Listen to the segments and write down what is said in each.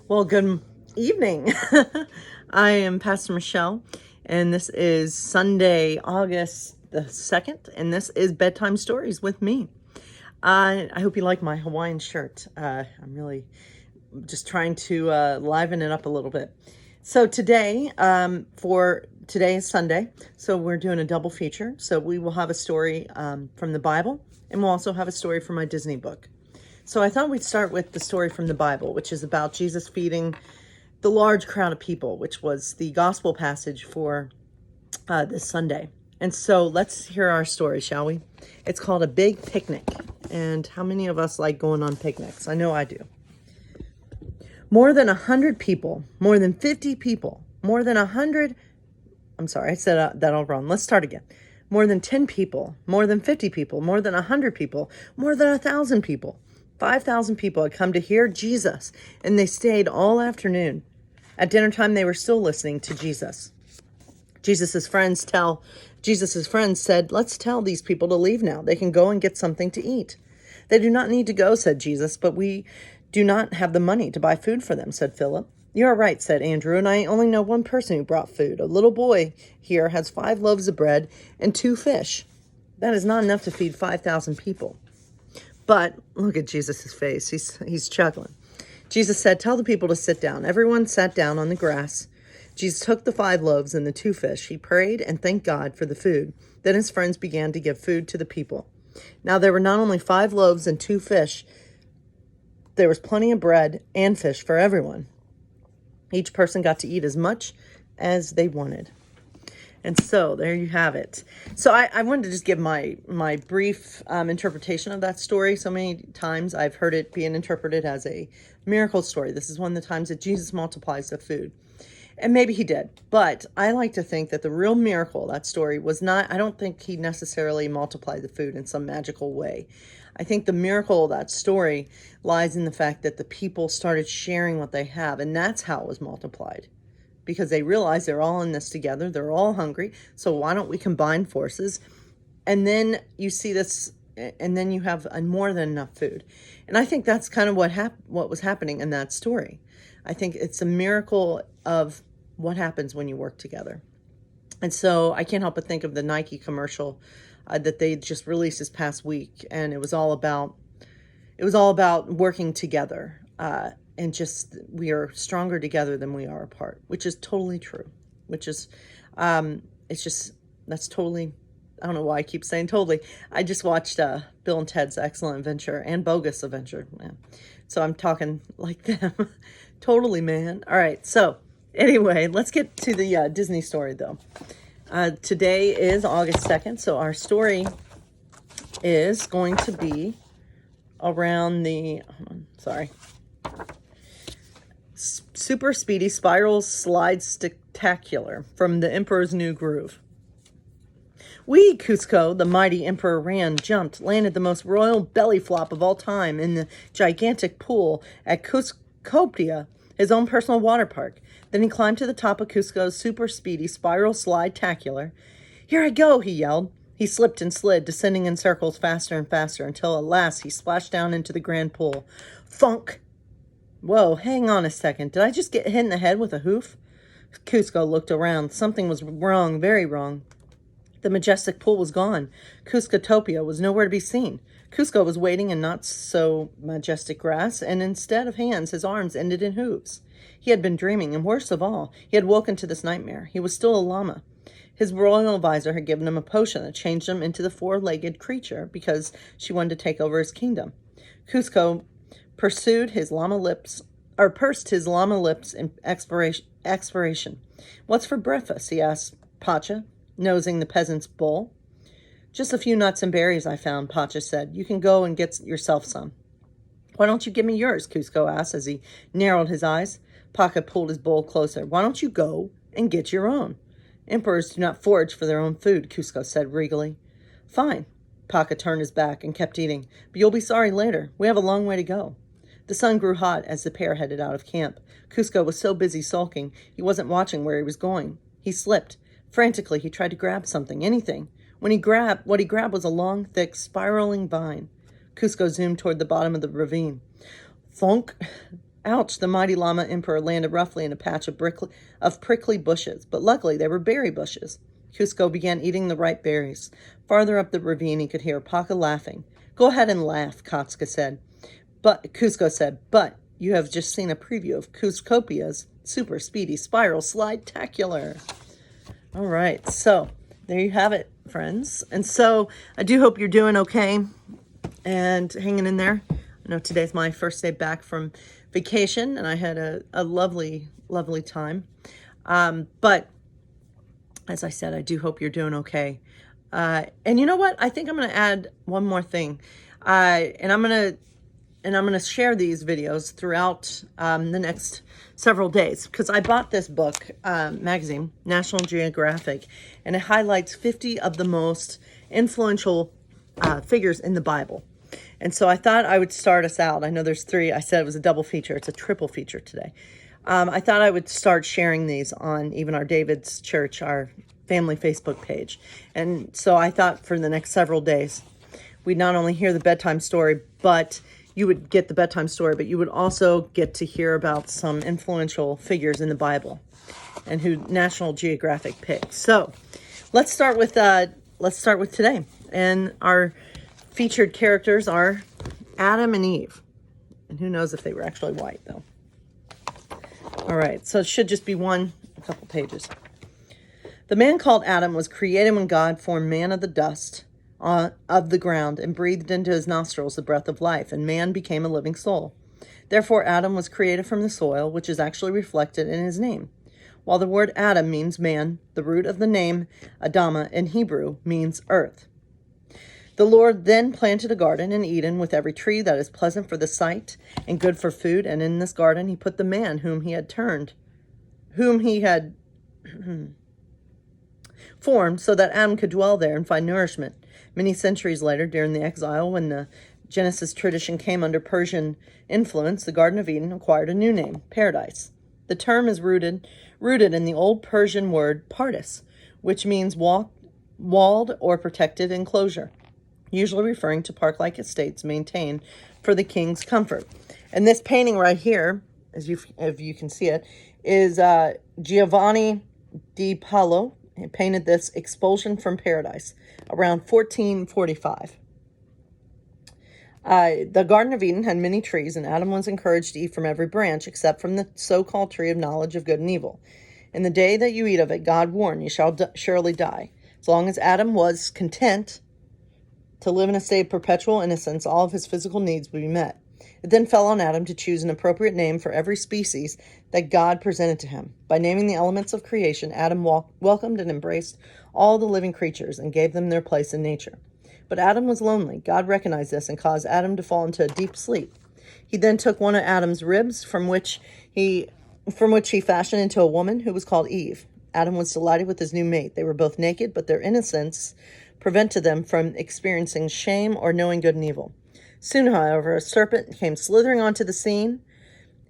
Well, good evening. I am Pastor Michelle, and this is Sunday, August the 2nd, and this is Bedtime Stories with me. I hope you like my Hawaiian shirt. I'm really just trying to liven it up a little bit. So today is Sunday, so we're doing a double feature. So we will have a story from the Bible, and we'll also have a story from my Disney book. So I thought we'd start with the story from the Bible, which is about Jesus feeding the large crowd of people, which was the gospel passage for this Sunday. And so let's hear our story, shall we? It's called A Big Picnic. And how many of us like going on picnics? I know I do. More than 100 people, more than 50 people, more than 100. I'm sorry, I said that all wrong. Let's start again. More than 10 people, more than 50 people, more than 100 people, more than 1,000 people. 5,000 people had come to hear Jesus, and they stayed all afternoon. At dinner time, they were still listening to Jesus. Jesus' friends said, "Let's tell these people to leave now. They can go and get something to eat." "They do not need to go," said Jesus, "but we do not have the money to buy food for them," said Philip. "You are right," said Andrew, "and I only know one person who brought food. A little boy here has 5 loaves of bread and 2 fish. That is not enough to feed 5,000 people. But look at Jesus' face. He's chuckling. Jesus said, "Tell the people to sit down." Everyone sat down on the grass. Jesus took the 5 loaves and the 2 fish. He prayed and thanked God for the food. Then his friends began to give food to the people. Now there were not only 5 loaves and 2 fish, there was plenty of bread and fish for everyone. Each person got to eat as much as they wanted. And so there you have it. So I wanted to just give my brief interpretation of that story. So many times I've heard it being interpreted as a miracle story. This is one of the times that Jesus multiplies the food. And maybe he did. But I like to think that the real miracle of that story was not, I don't think he necessarily multiplied the food in some magical way. I think the miracle of that story lies in the fact that the people started sharing what they have. And that's how it was multiplied. Because they realize they're all in this together. They're all hungry. So why don't we combine forces? And then you see this, and then you have more than enough food. And I think that's kind of what was happening in that story. I think it's a miracle of what happens when you work together. And so I can't help but think of the Nike commercial that they just released this past week. And it was all about working together. And just, we are stronger together than we are apart, which is totally true, which is, that's totally, I don't know why I keep saying totally. I just watched Bill and Ted's Excellent Adventure and Bogus Adventure. Man. So I'm talking like them. Totally, man. All right. So anyway, let's get to the Disney story though. Today is August 2nd. So our story is going to be around Super Speedy Spiral Slide Spectacular from the Emperor's New Groove. "Wee, Cusco," the mighty emperor ran, jumped, landed the most royal belly flop of all time in the gigantic pool at Cuscopia, his own personal water park. Then he climbed to the top of Cusco's Super Speedy Spiral Slide-tacular. "Here I go," he yelled. He slipped and slid, descending in circles faster and faster, until at last he splashed down into the grand pool. Thunk! Whoa, hang on a second. Did I just get hit in the head with a hoof? Cusco looked around. Something was wrong, very wrong. The majestic pool was gone. Cuscotopia was nowhere to be seen. Cusco was wading in not so majestic grass, and instead of hands, his arms ended in hooves. He had been dreaming, and worst of all, he had woken to this nightmare. He was still a llama. His royal advisor had given him a potion that changed him into the 4-legged creature because she wanted to take over his kingdom. Cusco pursed his llama lips in expiration. "What's for breakfast?" he asked Pacha, nosing the peasant's bowl. "Just a few nuts and berries I found," Pacha said. "You can go and get yourself some." "Why don't you give me yours?" Cusco asked as he narrowed his eyes. Pacha pulled his bowl closer. "Why don't you go and get your own?" "Emperors do not forage for their own food," Cusco said regally. "Fine." Pacha turned his back and kept eating. "But you'll be sorry later. We have a long way to go." The sun grew hot as the pair headed out of camp. Cusco was so busy sulking, he wasn't watching where he was going. He slipped. Frantically, he tried to grab something, anything. What he grabbed was a long, thick, spiraling vine. Cusco zoomed toward the bottom of the ravine. Thunk! Ouch, the mighty llama emperor landed roughly in a patch of prickly bushes, but luckily they were berry bushes. Cusco began eating the ripe berries. Farther up the ravine, he could hear Paca laughing. Go ahead and laugh, Cusco said, but you have just seen a preview of Cuscopia's super speedy spiral slide-tacular. All right, so there you have it, friends. And so I do hope you're doing okay and hanging in there. I know today's my first day back from vacation, and I had a lovely, lovely time. But as I said, I do hope you're doing okay. And you know what? I think I'm going to add one more thing. And I'm going to share these videos throughout the next several days, because I bought this book, magazine, National Geographic, and it highlights 50 of the most influential figures in the Bible. And so I thought I would start us out. I know there's 3. I said it was a double feature. It's a triple feature today. I thought I would start sharing these on even our David's Church, our family Facebook page. And so I thought for the next several days, we'd not only hear the bedtime story, but you would get the bedtime story, but you would also get to hear about some influential figures in the Bible and who National Geographic picked. So let's start with today. And our featured characters are Adam and Eve. And who knows if they were actually white, though. All right, so it should just be a couple pages. The man called Adam was created when God formed man of the dust of the ground and breathed into his nostrils the breath of life, and man became a living soul. Therefore, Adam was created from the soil, which is actually reflected in his name. While the word Adam means man, the root of the name Adama in Hebrew means earth. The Lord then planted a garden in Eden with every tree that is pleasant for the sight and good for food, and in this garden he put the man whom he had formed so that Adam could dwell there and find nourishment. Many centuries later, during the exile, when the Genesis tradition came under Persian influence, the Garden of Eden acquired a new name, paradise. The term is rooted in the old Persian word pardis, which means walled or protected enclosure, usually referring to park-like estates maintained for the king's comfort. And this painting right here, if you can see it, is Giovanni di Paolo. He painted this Expulsion from Paradise around 1445. The Garden of Eden had many trees, and Adam was encouraged to eat from every branch except from the so-called tree of knowledge of good and evil. In the day that you eat of it, God warned, you shall surely die. As long as Adam was content to live in a state of perpetual innocence, all of his physical needs would be met. It then fell on Adam to choose an appropriate name for every species that God presented to him. By naming the elements of creation, Adam welcomed and embraced all the living creatures and gave them their place in nature. But Adam was lonely. God recognized this and caused Adam to fall into a deep sleep. He then took one of Adam's ribs, from which he fashioned into a woman who was called Eve. Adam was delighted with his new mate. They were both naked, but their innocence prevented them from experiencing shame or knowing good and evil. Soon, however, a serpent came slithering onto the scene.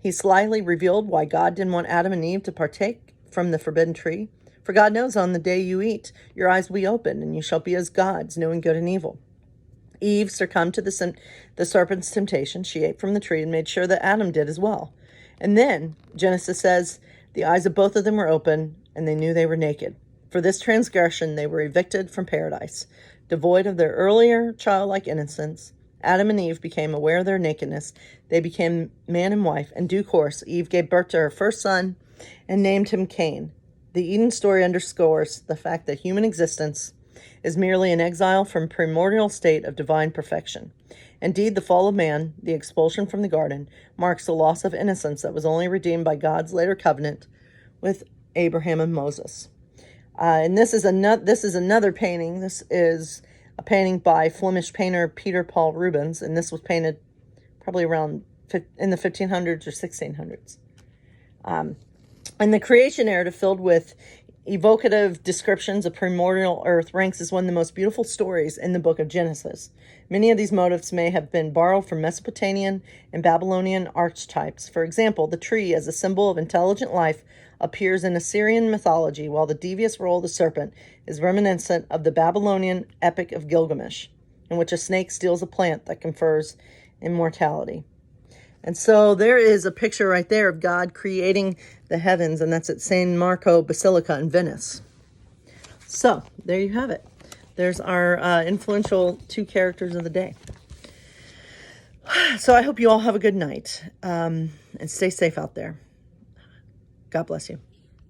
He slyly revealed why God didn't want Adam and Eve to partake from the forbidden tree. For God knows on the day you eat, your eyes will be opened, and you shall be as gods, knowing good and evil. Eve succumbed to the serpent's temptation. She ate from the tree and made sure that Adam did as well. And then, Genesis says, the eyes of both of them were open, and they knew they were naked. For this transgression, they were evicted from paradise. Devoid of their earlier childlike innocence, Adam and Eve became aware of their nakedness. They became man and wife. In due course, Eve gave birth to her first son and named him Cain. The Eden story underscores the fact that human existence is merely an exile from primordial state of divine perfection. Indeed, the fall of man, the expulsion from the garden, marks the loss of innocence that was only redeemed by God's later covenant with Abraham and Moses. And this is another painting. This is a painting by Flemish painter Peter Paul Rubens, and this was painted probably around in the 1500s or 1600s. And the creation narrative, filled with evocative descriptions of primordial earth, ranks as one of the most beautiful stories in the book of Genesis. Many of these motifs may have been borrowed from Mesopotamian and Babylonian archetypes. For example, the tree as a symbol of intelligent life appears in Assyrian mythology, while the devious role of the serpent is reminiscent of the Babylonian epic of Gilgamesh, in which a snake steals a plant that confers immortality. And so there is a picture right there of God creating the heavens, and that's at San Marco Basilica in Venice. So there you have it. There's our influential 2 characters of the day. So I hope you all have a good night, and stay safe out there. God bless you.